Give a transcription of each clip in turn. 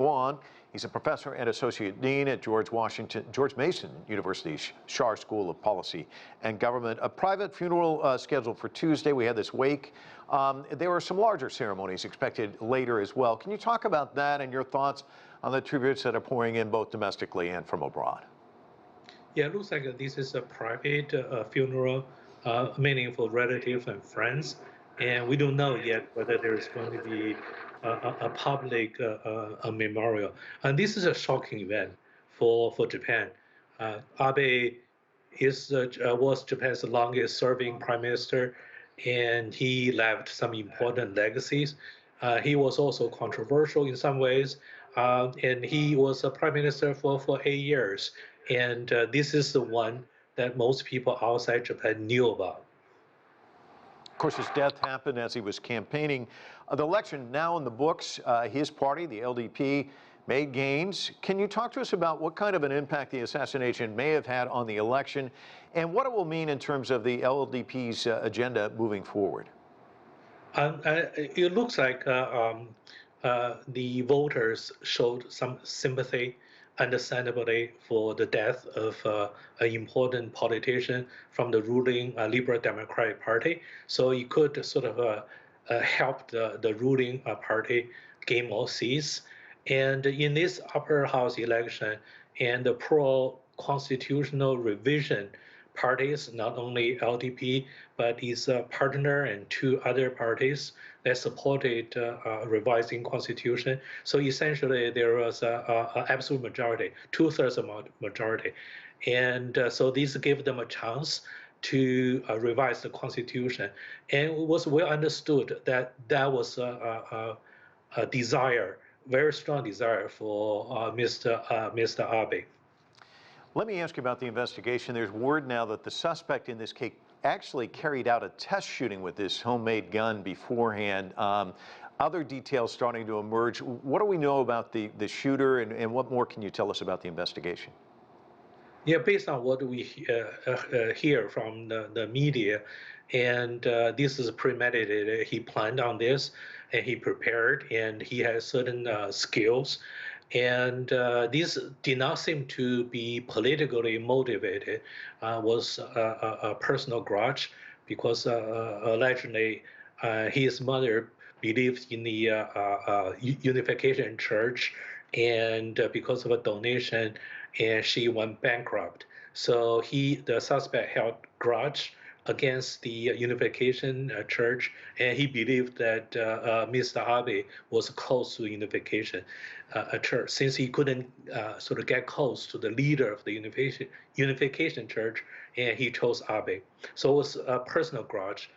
Wan. He's a professor and associate dean at George Mason University's Schar School of Policy and Government. A private funeral scheduled for Tuesday. We had this wake. There were some larger ceremonies expected later as well. Can you talk about that and your thoughts on the tributes that are pouring in both domestically and from abroad? Yeah, it looks like this is a private funeral, meaning for relatives and friends. And we don't know yet whether there is going to be a public a memorial. And this is a shocking event for Japan. Abe was Japan's longest serving prime minister, and he left some important legacies. He was also controversial in some ways, and he was a prime minister for 8 years. And this is the one that most people outside Japan knew about. Of course, his death happened as he was campaigning. The election now in the books. His party, the LDP, made gains. Can you talk to us about what kind of an impact the assassination may have had on the election and what it will mean in terms of the LDP's agenda moving forward? It looks like the voters showed some sympathy, understandably, for the death of an important politician from the ruling Liberal Democratic Party. So it could sort of help the ruling party gain more seats. And in this upper house election and the pro-constitutional revision parties, not only LDP, but its partner and two other parties that supported revising constitution. So essentially, there was an absolute majority, 2/3 majority. And so this gave them a chance to revise the constitution. And it was well understood that that was a desire, very strong desire for Mr. Abe. Let me ask you about the investigation. There's word now that the suspect in this case actually carried out a test shooting with this homemade gun beforehand. Other details starting to emerge. What do we know about the shooter, and what more can you tell us about the investigation? Yeah, based on what we hear from the media, and this is premeditated. He planned on this, and he prepared, and he has certain skills. And this did not seem to be politically motivated, was a personal grudge, because allegedly his mother believed in the Unification Church, and because of a donation, and she went bankrupt. So the suspect held grudge against the Unification Church, and he believed that Mr. Abe was close to Unification Church. Since he couldn't sort of get close to the leader of the Unification Church, and he chose Abe. So it was a personal grudge.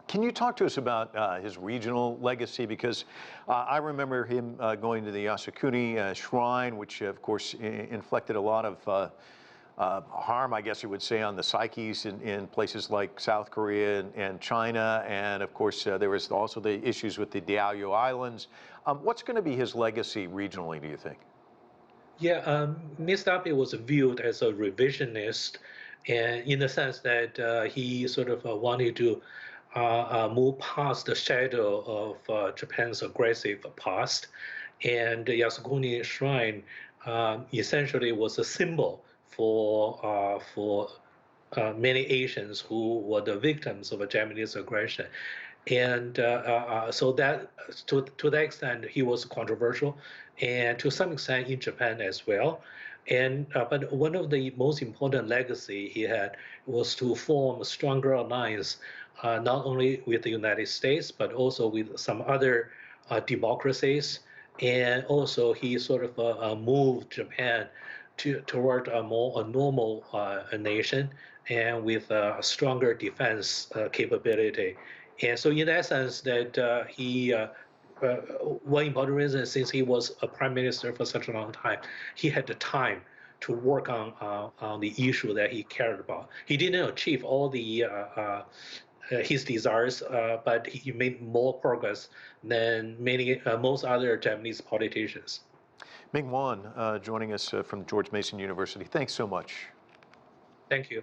Can you talk to us about his regional legacy? Because I remember him going to the Yasukuni shrine, which of course inflicted a lot of harm, I guess you would say, on the psyches in places like South Korea and China. And of course, there was also the issues with the Diaoyu Islands. What's going to be his legacy regionally, do you think? Yeah, Mr. Abe was viewed as a revisionist, and in the sense that he sort of wanted to move past the shadow of Japan's aggressive past. And the Yasukuni Shrine essentially was a symbol for many Asians who were the victims of a Japanese aggression. And so that, to that extent, he was controversial, and to some extent in Japan as well. And but one of the most important legacy he had was to form a stronger alliance, not only with the United States, but also with some other democracies. And also he sort of moved Japan toward a more normal nation, and with a stronger defense capability. And so in that sense that one important reason, since he was a prime minister for such a long time, he had the time to work on the issue that he cared about. He didn't achieve all the his desires, but he made more progress than most other Japanese politicians. Ming Wan joining us from George Mason University. Thanks so much. Thank you.